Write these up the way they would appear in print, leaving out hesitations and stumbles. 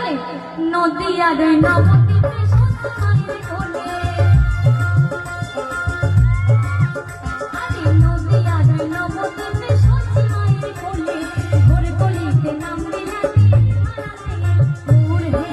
বলে নদিয়ার নবদ্বীপে সত্যমায়ের কোলে, আরে নদিয়ার নবদ্বীপে সত্যমায়ের কোলে, ঘোর কলিতে নাম বিলাতে ঘোর হে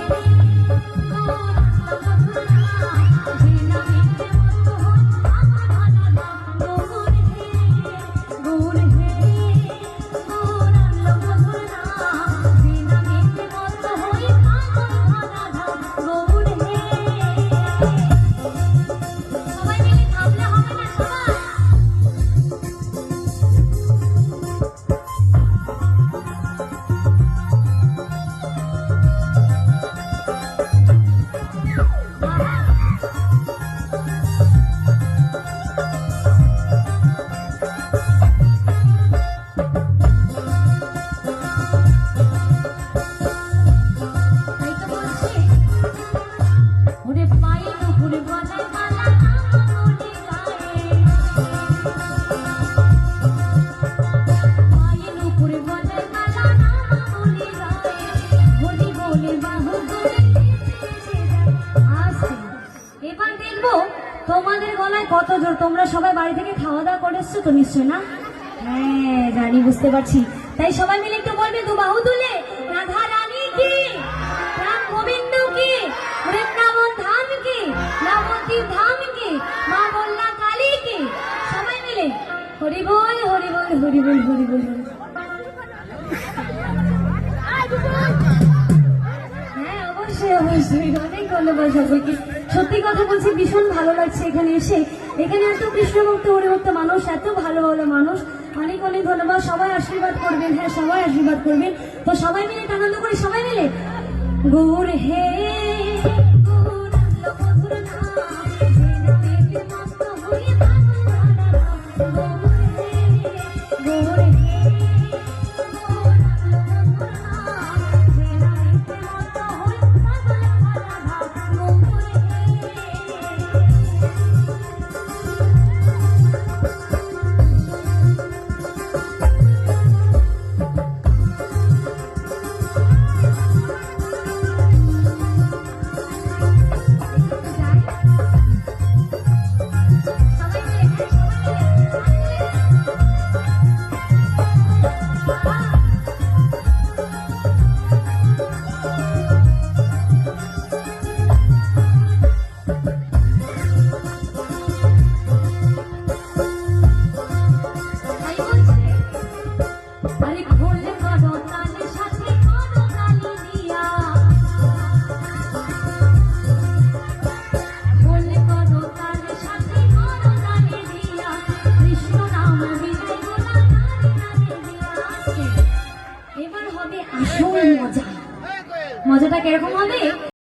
তোমাদের গলায় কত জোর। তোমরা সবাই বাড়ি থেকে খাওয়া দাওয়া করে এসছো তো নিশ্চয় না? হ্যাঁ জানি, বুঝতে পারছি। তাই সবাই মিলে একটু বলবে দু বাহু তুলে, রাধা রানী কি, রাম গোবিন্দ কি, বৃন্দাবন ধাম কি, নবদ্বীপ ধাম কি, মা বল্লা কালী কি। সবাই মিলে হরি বল হরি বল হরি বল হরি বল। হ্যাঁ অবশ্যই অবশ্যই, অনেক ধন্যবাদ সবাইকে। সত্যি কথা বলছি, ভীষণ ভালো লাগছে এখানে এসে। এখানে এত কৃষ্ণ ভক্ত হরিভক্ত মানুষ, এত ভালো ভালো মানুষ, অনেক অনেক ধন্যবাদ। সবাই আশীর্বাদ করবেন, হ্যাঁ সবাই আশীর্বাদ করবেন। তো সবাই মিলে আনন্দ করি, সবাই মিলে গৌর হে মজাটা কিরকম হবে।